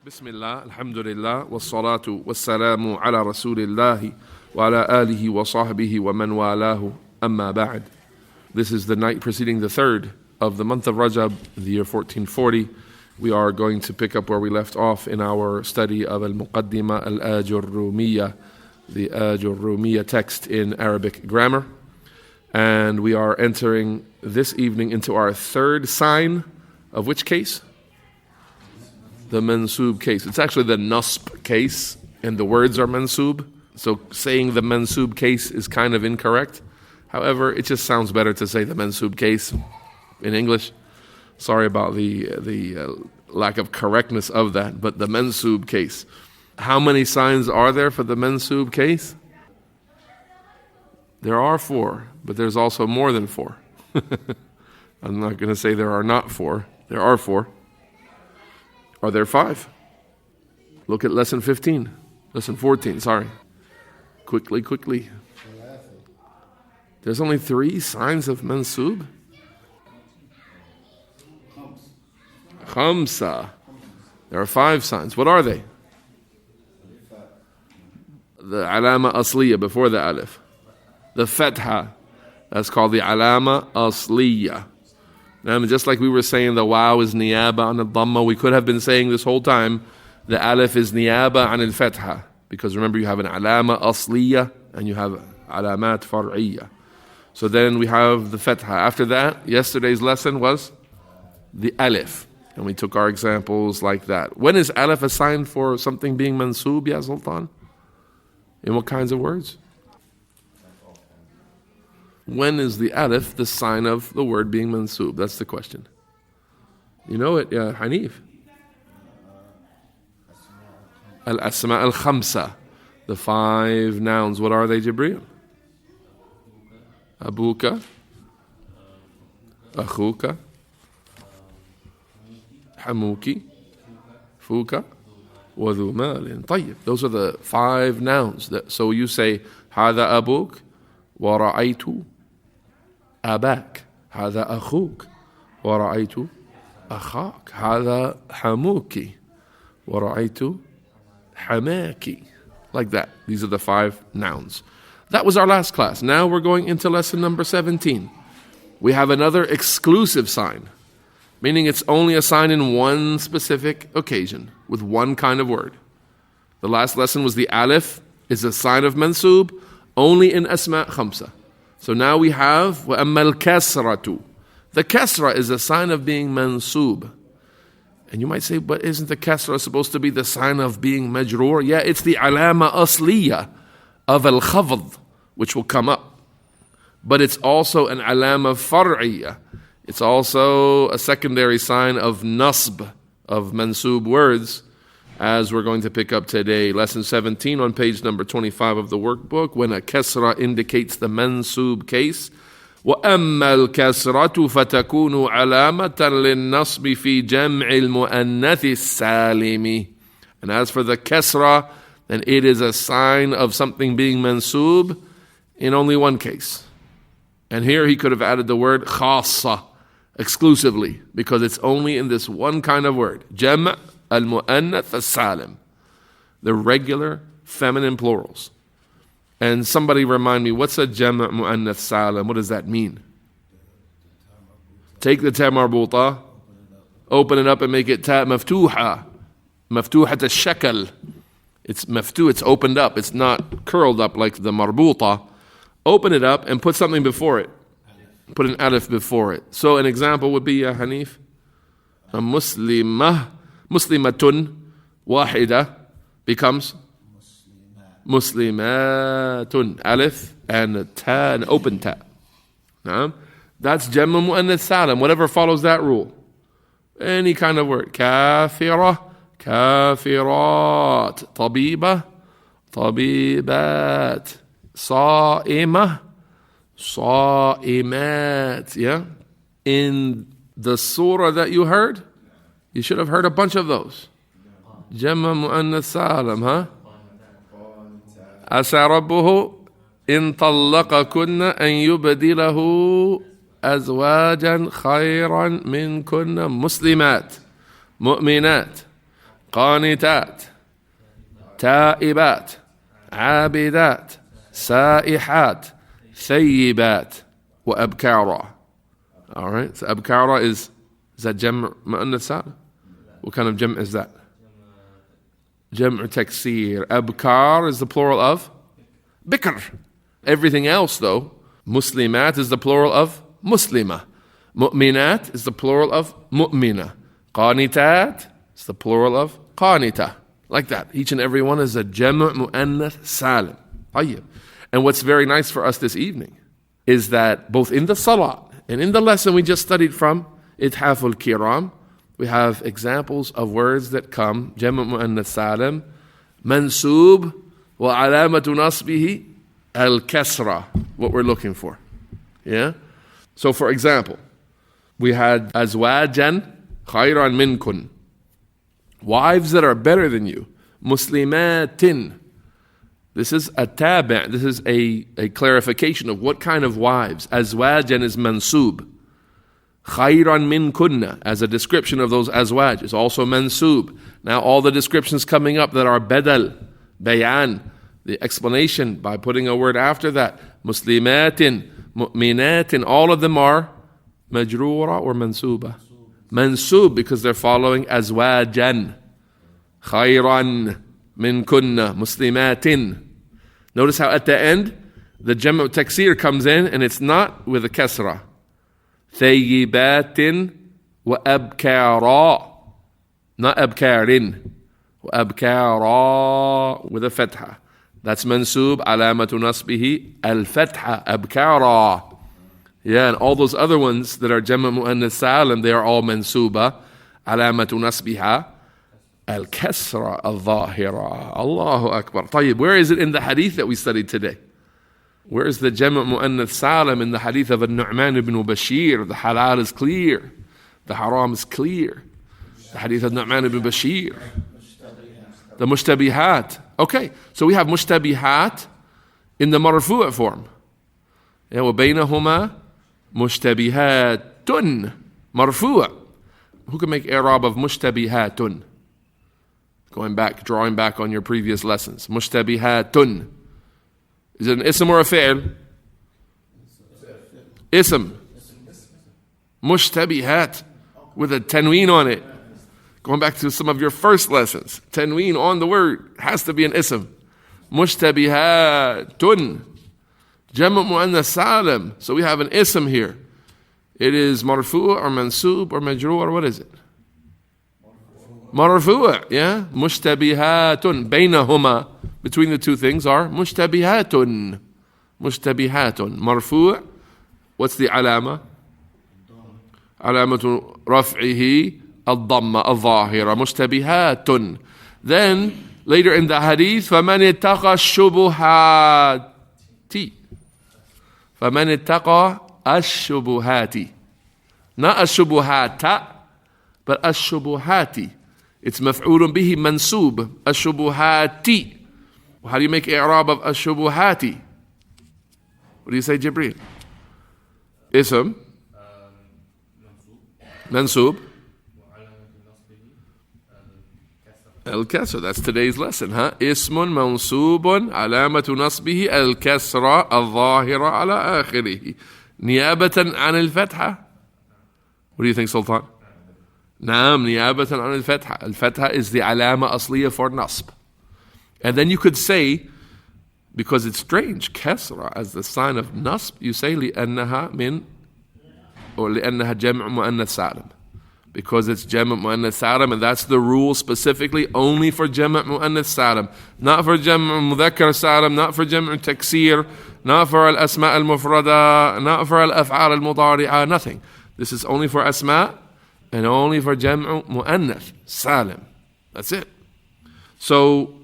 Bismillah, alhamdulillah, wassalatu wassalamu ala rasulillahi wa ala alihi wa sahbihi wa man walahu, amma ba'd. This is the night preceding the third of the month of Rajab, the year 1440. We are going to pick up where we left off in our study of Al-Muqaddimah Al-Ajrumiyyah, the Ajrumiyyah text in Arabic grammar. And we are entering this evening into our third sign of which case? The Mansoob case. It's actually the Nasb case, and the words are Mansoob. So saying the Mansoob case is kind of incorrect. However, it just sounds better to say the Mansoob case in English. Sorry about the lack of correctness of that, but the Mansoob case. How many signs are there for the Mansoob case? There are 4, but there's also more than 4. I'm not going to say there are not 4. There are 4. Are there 5? Look at lesson 15. Lesson 14, sorry. Quickly. There's only 3 signs of Mansoob? Khamsa. There are 5 signs. What are they? The alama asliya before the alif. The fatha. That's called the alama asliya. Now, just like we were saying the waw is niyaba on the dhamma, we could have been saying this whole time the alif is niyaba on al-fatha. Because remember, you have an alama asliya and you have alamat far'iyya. So then we have the fatha. After that, yesterday's lesson was the alif. And we took our examples like that. When is alif assigned for something being mansoob, ya Sultan? In what kinds of words? When is the alif the sign of the word being mansoob? That's the question. You know it, ya Hanif. Al-asma al-khamsa. The 5 nouns. What are they, Jibreel? Abuka, akhuka, hamuki, fuka, wadhu malin. Tayyib. Those are the 5 nouns. So you say, hada abuk, wa ra'aytu abak. Hada akhuk, wa ra'aytu akhak. Hada hamuki, wa ra'aytu hamaki. Like that. These are the 5 nouns. That was our last class. Now we're going into lesson number 17. We have another exclusive sign, meaning it's only a sign in one specific occasion with one kind of word. The last lesson was the alif is a sign of mansoob only in asma khamsa. So now we have وَأَمَّا الْكَسْرَةُ. The kasrah is a sign of being mansoob. And you might say, but isn't the kasrah supposed to be the sign of being majroor? Yeah, it's the alama asliya of al-khafd, which will come up. But it's also an alama far'iyya. It's also a secondary sign of nasb, of mansoob words, as we're going to pick up today. Lesson 17 on page number 25 of the workbook, when a kasra indicates the mansoob case. وَأَمَّا الْكَسْرَةُ فَتَكُونُ عَلَامَةً لِلنَّصْبِ فِي جَمْعِ الْمُؤَنَّثِ السَّالِمِ. And as for the kasra, then it is a sign of something being mansoob in only one case. And here he could have added the word khassa, exclusively, because it's only in this one kind of word. Jam' al-mu'annath as-salim. The regular feminine plurals. And somebody remind me, what's a jam' mu'annath salim? What does that mean? Take the ta marbuta, open it up and make it ta maftuha. Maftuhat al-shakal. It's maftu, it's opened up. It's not curled up like the marbuta. Open it up and put something before it. Put an alif before it. So an example would be, ya Hanif, a muslimah, muslimatun, wahida, becomes muslimatun. Alif and a ta, an open ta. That's jamma mu'annath salim, whatever follows that rule. Any kind of word. Kafira, kafirat. Tabiba, tabibat. Sa'imah, sa'imat. Yeah? In the surah that you heard, you should have heard a bunch of those. Jamma mu'annath salim, huh? Asa rabbuhu in tallaqakunna an yubdilahu azwajan khayran min kunna muslimat, mu'minat, قانتات تائبات عابدات سائحات ثيبات وأبكارا. All right, so أبكارا is that جمع مؤنث سالم? What kind of جمع is that? جمع تكسير. أبكار is the plural of بكر. Everything else though, مسلمات is the plural of مسلمة. مؤمنات is the plural of مؤمنة. قانتات is the plural of قانتة. Like that. Each and every one is a جمع مؤنث سالم. طيب. And what's very nice for us this evening is that both in the salah and in the lesson we just studied from إتحاف الكرام, we have examples of words that come جمع مؤنث سالم منسوب وعلامة نصبه الكسرة, what we're looking for. Yeah? So for example, we had أزواجا خيرا منكن, wives that are better than you. مسلمات. This is a tabi', this is a clarification of what kind of wives. Azwajan is mansoob. Khayran min kunna, as a description of those azwaj, is also mansoob. Now all the descriptions coming up that are badal, bayan, the explanation by putting a word after that. Muslimatin, mu'minatin, all of them are majroora or mansooba. Mansoob because they're following azwajan. Khayran min kunna, muslimatin. Notice how at the end, the jam'u taksir comes in and it's not with a kasrah. Thayyibatin wa abkara. Not abkarin. Wa abkara with a fatha. That's mansoob, alamatu nasbihi, al-fatha, abkara. Yeah, and all those other ones that are jam'u mu'annath salim, they are all mansooba, alamatu nasbiha, al-kasra al-zahira. Allahu Akbar. طيب, where is it in the hadith that we studied today? Where is the jam'u mu'annath salim in the hadith of An-Nu'man ibn Bashir? The halal is clear. The haram is clear. The hadith of Nu'man ibn Bashir. The mushtabihat. Okay, so we have mushtabihat in the marfu'a form. Yeah, وَبَيْنَهُمَا مُشْتَبِهَاتٌ marfu'a. Who can make i'rab of mushtabihatun? Drawing back on your previous lessons. Mushtabihatun. Is it an ism or a fi'l? Ism. Mushtabihat with a tanween on it. Going back to some of your first lessons. Tanween on the word has to be an ism. Mushtabihatun. Jam'u mu'annath salim. So we have an ism here. It is marfu' or mansoob or majroor, or what is it? Marfu', yeah? Mushtabihatun. Bainahuma. Between the two things are mushtabihatun. Mushtabihatun. Marfu'. What's the alama? Alamatu raf'ihi الضمة الظاهرة مشتبهات. Then later in the hadith فمن اتقى الشبهات فمن اتقى الشبهات, not الشبهات but الشبهات. It's مفعول به منسوب الشبهات. How do you make i'rab of الشبهات? What do you say, Jibreel? Ism mansoob الكسر. That's today's lesson, huh? اسم منصوب علامة نصبه الكسرة الظاهرة على آخره نيابة عن الفتحة. What do you think, Sultan? نعم, نيابة عن الفتحة. الفتحة is the علامة أصلية for نصب. And then you could say, because it's strange, كسرة as the sign of نصب, you say لأنها من or لأنها جمع مؤنث سالم. Because it's Jama' Mu'annath Salim, and that's the rule specifically only for Jama' Mu'annath Salim. Not for Jama' Mudhakkar Salim, not for Jama' Taksir, not for Al-Asma' Al-Mufrada, not for Al-Af'al Al-Mudari'ah, nothing. This is only for Asma' and only for Jama' Mu'annath Salim. That's it. So,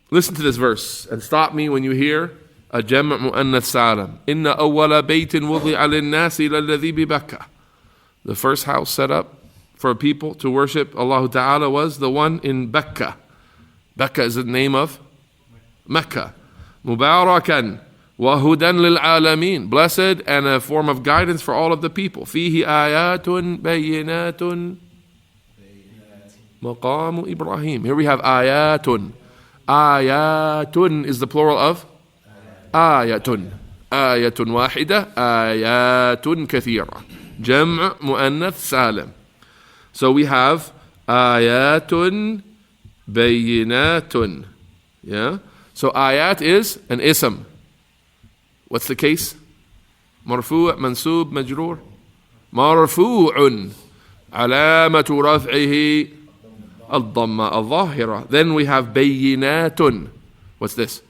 listen to this verse and stop me when you hear a Jama' Mu'annath Salim. Inna awwala baytin wudi'a lin-nasi lalladhi bi Bakkah. The first house set up for people to worship Allah Ta'ala was the one in Bakkah. Bakkah is the name of Mecca. Mubarakan wa hudan lil alameen. Blessed and a form of guidance for all of the people. Fihi ayatun bayinatun مقام إبراهيم. Here we have آيات. آيات is the plural of آية. آية واحدة آيات كثيرة. جمع مؤنث سالم. So we have آيات بينات. Yeah. So آيات is an ism. What's the case? مرفوع منسوب مجرور. مرفوع علامة رفعه الضمة الظاهرة. Then we have بينات. What's this?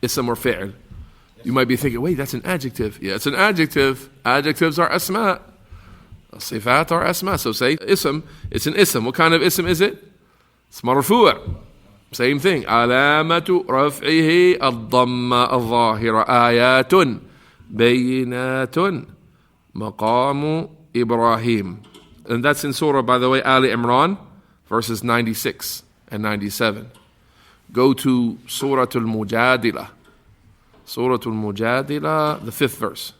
Ism or fi'l. You might be thinking, wait, that's an adjective. Yeah, it's an adjective. Adjectives are asma. Sifat are asma. So say ism. It's an ism. What kind of ism is it? It's marfu'. Same thing. علامة رفعه الضمة الظاهرة. آيات بينات مقام إبراهيم. And that's in Surah, by the way, Ali Imran, verses 96 and 97. Go to Surah Al-Mujadilah. Surah Al-Mujadilah, the 5th verse.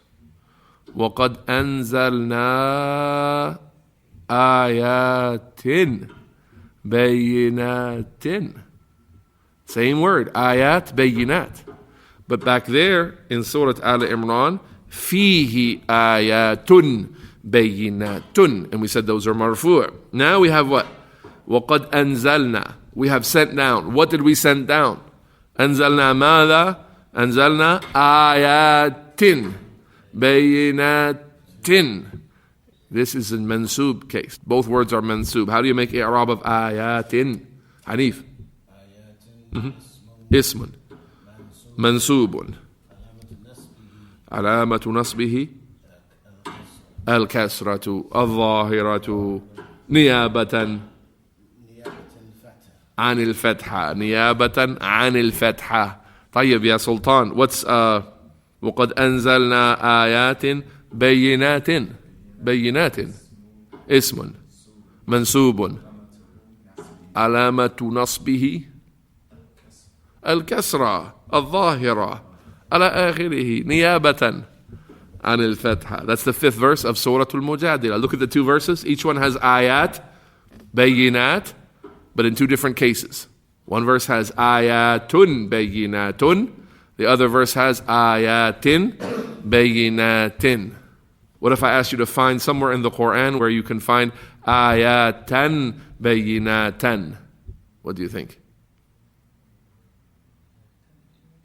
وَقَدْ أَنزَلْنَا آيَاتٍ بَيِّنَاتٍ. Same word, ayat, bayinat. But back there in Surah Al-Imran, فِيهِ آيَاتٌ بَيِّنَاتٌ. And we said those are marfu'. Now we have what? وَقَدْ أَنزَلْنَا. We have sent down. What did we send down? أنزلنا ماذا؟ أنزلنا آيات بينات. This is in Mansoob case. Both words are Mansoob. How do you make i'rab of آيات? Hanif. اسم منسوب علامة نصبه الكسرة الظاهرة نيابة عن الفتحة. نيابة عن الفتحة. طيب يا سلطان, what's وقد أنزلنا آيات بينات. بينات اسم منسوب علامة نصبه الكسرة الظاهرة على آخره نيابة عن الفتحة. That's the 5th verse of Surah Al-Mujadilah. Look at the 2 verses. Each one has ayat, bayinat, but in 2 different cases. One verse has ayatun bayinatun. The other verse has ayatin bayinatin. What if I asked you to find somewhere in the Quran where you can find ayatan bayinatan? What do you think?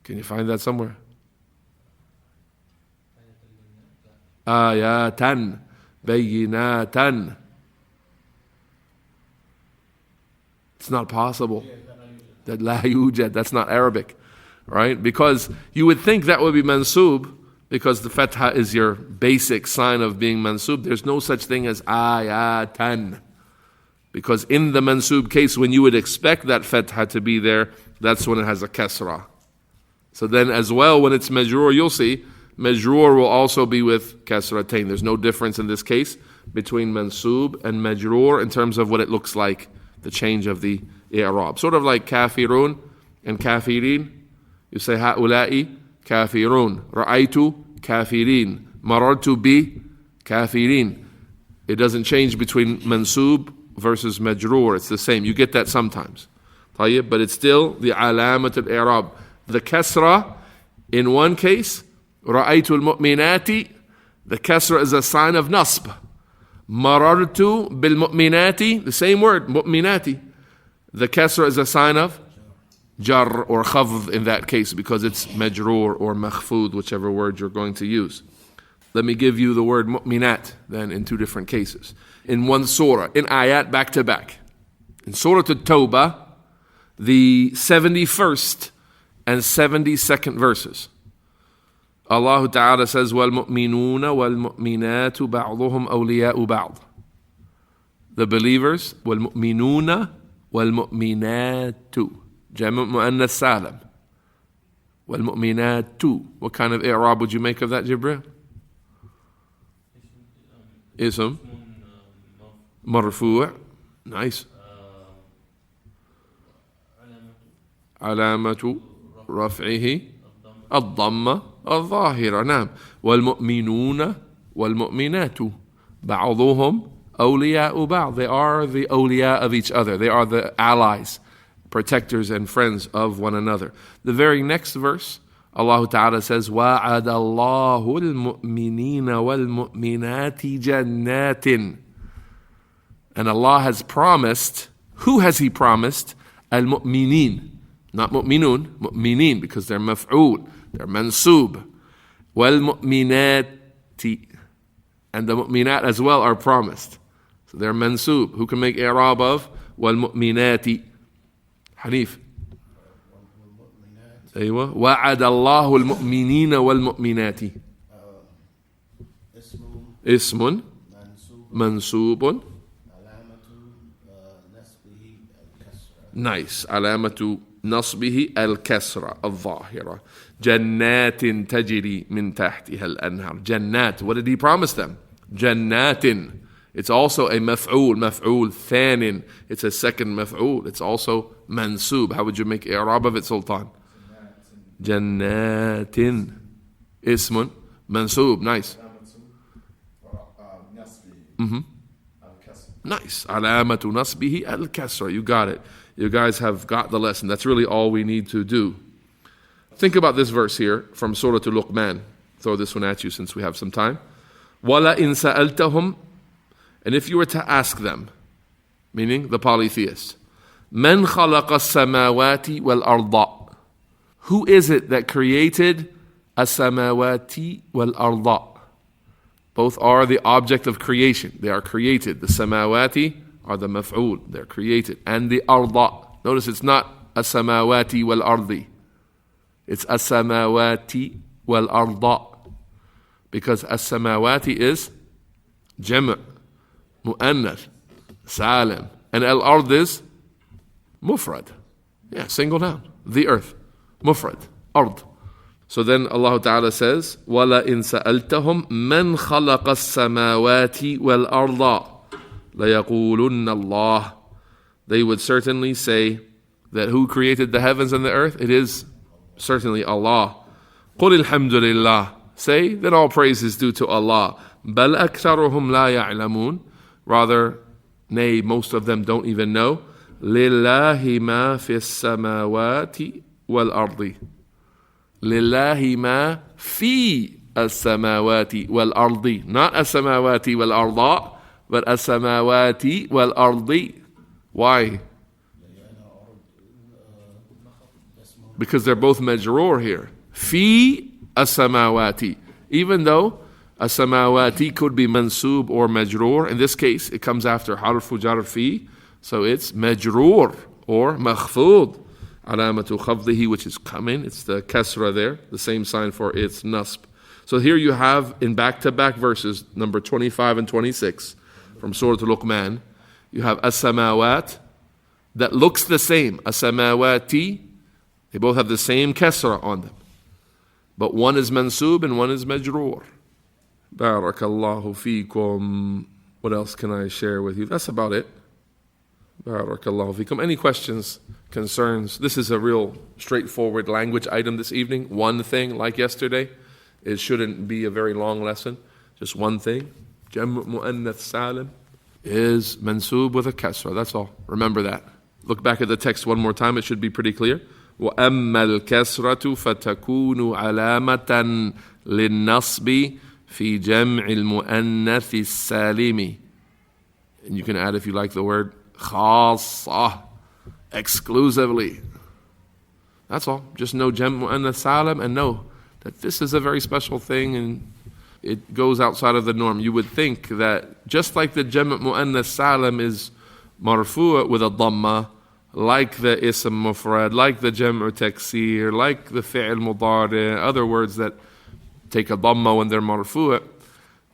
Can you find that somewhere? Ayatan bayinatan. It's not possible. That la yujad, that's not Arabic, right? Because you would think that would be mansoob, because the fatha is your basic sign of being mansoob. There's no such thing as ayatan. Because in the mansoob case, when you would expect that fatha to be there, that's when it has a kasrah. So then as well, when it's majroor, you'll see, majroor will also be with kasratain. There's no difference in this case between mansoob and majroor in terms of what it looks like, the change of the i'rab. Sort of like kafirun and kafirin. You say ha'ula'i kafirun, ra'aytu kafirin, marartu bi kafirin. It doesn't change between mansoob versus majroor. It's the same. You get that sometimes. طيب, but it's still the alamat al-i'rab. The kasra, in one case, ra'aytu al-mu'minati, the kasra is a sign of nasb. Marartu bil-mu'minati, the same word, mu'minati. The kasra is a sign of jar or khafd in that case, because it's majroor or makhfud, whichever word you're going to use. Let me give you the word mu'minat then in 2 different cases. In one surah, in ayat back to back. In Surah At-Tawbah, the 71st and 72nd verses. Allah Ta'ala says, وَالْمُؤْمِنُونَ وَالْمُؤْمِنَاتُ بَعْضُهُمْ أَوْلِيَاءُ بَعْضٍ. The believers, وَالْمُؤْمِنُونَ وَالْمُؤْمِنَاتُ. جمع مؤنث سالم. وَالْمُؤْمِنَاتُ. What kind of i'rab would you make of that, Jibril? Ism. Marfu'. Nice. علامة رفعه الضمة الظاهرة. نعم. والمؤمنون والمؤمنات بعضهم أولياء بعض. They are the awliya of each other. They are the allies, protectors and friends of one another. The very next verse, Allah Ta'ala says, وَعَدَ اللَّهُ الْمُؤْمِنِينَ وَالْمُؤْمِنَاتِ جَنَّاتٍ. And Allah has promised, who has He promised? Al-mu'minin. Not mu'minun, mu'minin, because they're maf'ul, they're mansoob. وَالْمُؤْمِنَاتِ. And the mu'minat as well are promised. So they're mansoob. Who can make i'rab of وَالْمُؤْمِنَاتِ? Hanif. أيوة. وعد الله المؤمنين والمؤمنات. اسم منسوب. Nice. علامة نصبه الكسرة الظاهرة. جنات تجري من تحتها الأنهار. جنات. What did He promise them? جنات. It's also a maf'ul. مفعول ثان. It's a second maf'ul. It's also mansoob. How would you make i'rab of it, Sultan? جنات اسم منسوب. Nice. Nice. علامة نصبه الكسرة. You got it. You guys have got the lesson. That's really all we need to do. Think about this verse here from Surah Luqman. Throw this one at you since we have some time. وَلَئِن سَأَلْتَهُمْ. And if you were to ask them, meaning the polytheists, مَنْ خَلَقَ السَّمَاوَاتِ وَالْأَرْضَ. Who is it that created as-samawati wal-arda? Both are the object of creation. They are created. The samawati are the maf'ul. They're created. And the arda. Notice it's not as-samawati wal-ardi. It's as-samawati wal-arda. Because as-samawati is jam' mu'annath, salim. And al-ard is mufrad. Yeah, single noun. The earth. Mufrad, ard. So then Allah Ta'ala says, وَلَئِن سَأَلْتَهُمْ مَنْ خَلَقَ السَّمَاوَاتِ وَالْأَرْضَ لَيَقُولُنَّ اللَّهِ. They would certainly say that who created the heavens and the earth? It is certainly Allah. قُلِ الْحَمْدُ لِلَّهِ. Say, then all praise is due to Allah. بَلْ أَكْثَرُهُمْ لَا يَعْلَمُونَ. Rather, nay, most of them don't even know. لِلَّهِ مَا فِي السَّمَاوَاتِ والأرض. لله ما في السماوات والأرض. Not السماوات والأرض, but السماوات والأرض. Why? Because they're both majroor here. في السماوات. Even though السماوات could be mansoob or majroor, in this case it comes after harfu jar fi, so it's majroor or makhfud. Alamatu khafdihi, which is coming. It's the kasrah there, the same sign for its nasb. So here you have in back-to-back verses, number 25 and 26, from Surah Luqman, you have as-samawat, that looks the same. As-samawati, they both have the same kasrah on them. But one is mansoob and one is majroor. Barakallahu feekum. What else can I share with you? That's about it. Barakallahu feekum. Any questions, concerns? This is a real straightforward language item this evening. One thing, like yesterday. It shouldn't be a very long lesson. Just one thing. Jam' mu'annath salim is mansoob with a kasrah. That's all. Remember that. Look back at the text one more time. It should be pretty clear. وَأَمَّا الْكَسْرَةُ فَتَكُونُ عَلَامَةً لِلنَّصْبِ فِي جَمْعِ الْمُؤَنَّثِ السَّالِمِ. And you can add, if you like, the word خاصة, exclusively. That's all. Just know jam' mu'annath salim and know that this is a very special thing and it goes outside of the norm. You would think that just like the jam' mu'annath salim is marfu' with a dhamma, like the ism mufrad, like the jam'u taksir, like the fi'l mudari, other words that take a dhamma when they're marfu',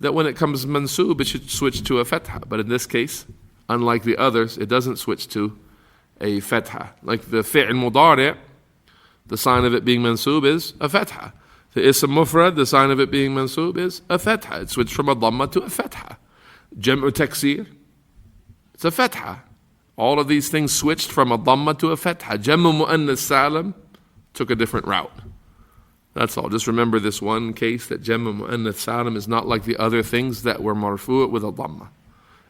that when it comes mansoob, it should switch to a fatha. But in this case, unlike the others, it doesn't switch to a fatha. Like the fi'l mudari, the sign of it being mansoob is a fatha. The ism mufrad, the sign of it being mansoob is a fatha. It switched from a dhamma to a fatha. Jam'u taksir, it's a fatha. All of these things switched from a dhamma to a fatha. Jam'u mu'annath salim took a different route. That's all. Just remember this one case, that jam'u mu'annath salim is not like the other things that were marfu' with a dhamma.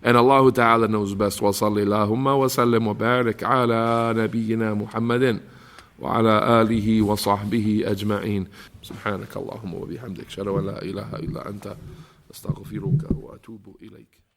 And Allah Ta'ala knows best. وَصَلِّ اللَّهُمَّ وَسَلِّمْ وَبَارِكْ عَلَى نَبِيِّنَا مُحَمَّدٍ وعلى آله وصحبه أجمعين. سبحانك اللهم وبحمدك أشهد أن لا إله إلا أنت أستغفرك وأتوب إليك.